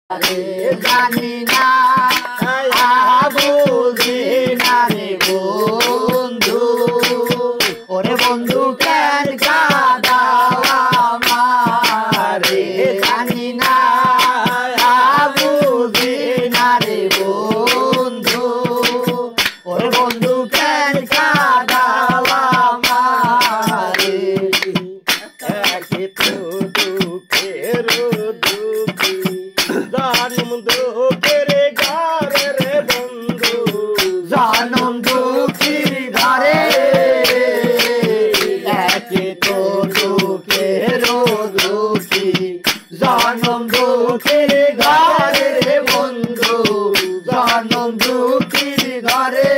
রে জানি না বুঝি না রে বন্ধু ওরে বন্ধু কেন কাঁদাও আমারে জানি না বুঝি না রে বন্ধু ওরে বন্ধু কেন কাঁদাও আমারে একে তো দুঃখের দুঃখী জন্ম দুঃখের ঘরে রে বন্ধু জনম দুঃখীর ঘরে একে তো দুঃখের দুঃখী জনম দুঃখীর ঘরে রে বন্ধু জনম দুঃখীর ঘরে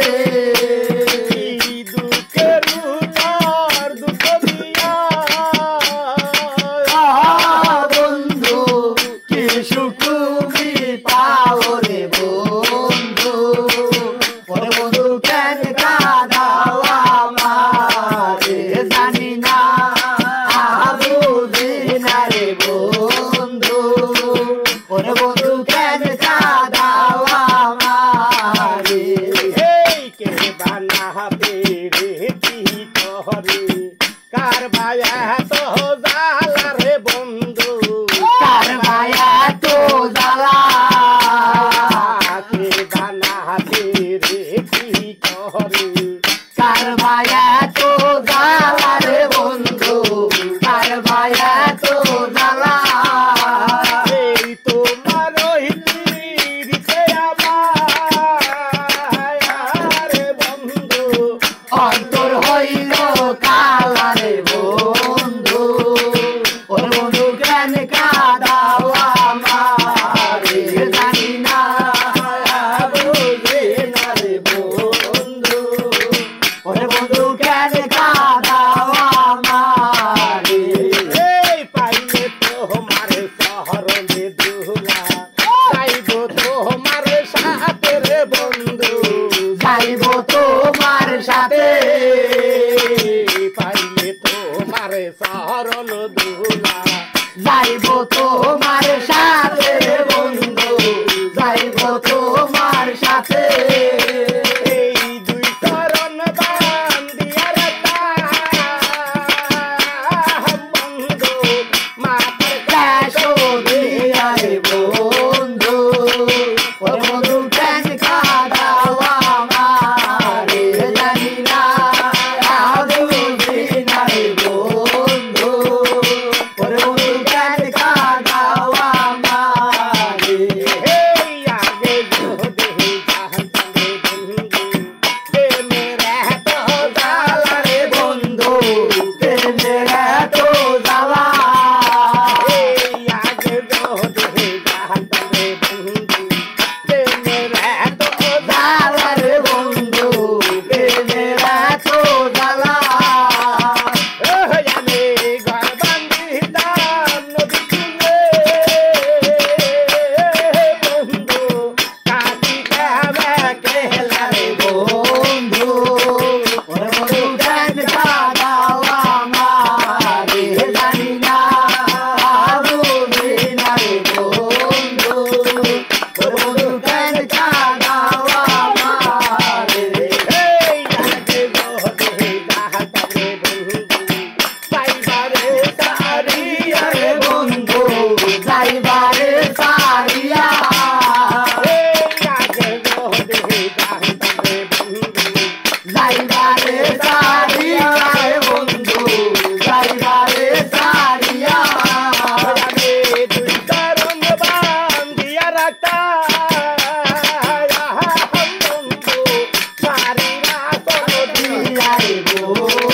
দুঃখের উতার দুঃখ দিয়া বন্ধু কি সুখ তুমি পাও রে বন্ধু ওরে বন্ধু কেন কাঁদাও আমারে জানি না বুঝি না রে বন্ধু ওরে বন্ধু কেন কাঁদাও আমারে এই কে বানাবে রে কি করে কার বায়া তো জালা রে বন্ধু কার মায়া তো জ্বালা কে বানাবে রে কি করে কার মায়া তো জ্বালা রে বন্ধু কার মায়া তো জ্বালা এই তোমার হইতে আমার রে বন্ধু অন্তর হইল কালা রে বন্ধু ওর বন্ধু কেন কাঁদাও আমারে জানি না বুঝি না রে বন্ধু ওরে বন্ধু কেন কাঁদাও আমারে এই পাইলে তোমার শহরে দুলা যাইব তোমার সাথে রে বন্ধু যাইব তোমার সাথে পাইলে তোমার শরণ দুলা যাইব তোমার সাথে রে বন্ধু যাইব তোমার সাথে এই দুই চরণ বান্দিয়া বন্ধু মাতার কাশো দিয়া রে বন্ধু ওরে বন্ধু কেন কাঁদাও আমারে জানি না বুঝি না রে বন্ধু ওরে বন্ধু কেন কাঁদাও আমারে এই আগে যদি জানতাম রে বন্ধু প্রেমের এত জ্বালা রে বন্ধু প্রেমের এত জ্বালা এই আগে যদি জানতাম রে বন্ধু প্রেমের এত জ্বালা রে বন্ধু প্রেমের এত জ্বালা আমি ঘর বান্ধিতাম নদী কুলে বন্ধু কাটি কামে কেলা রে বন্ধু ওরে বন্ধু কেন কাঁদাও আমারে জানি না বুঝি না রে বন্ধু ওরে বন্ধু কেন কাঁদাও আমারে এই আগে যদি জানতাম রে বন্ধু সাইবারে সারিয়া রে বন্ধু যাইবারে সারিয়া এই আগে যদি জানতাম রে বন্ধু যাইবারে সারিয়া রে বন্ধু যাইবারে সারিয়া আমি দুই চরণ বান্ধিয়া রাখতাম বন্ধু সারিয়া চলো দিয়া রে বন্ধু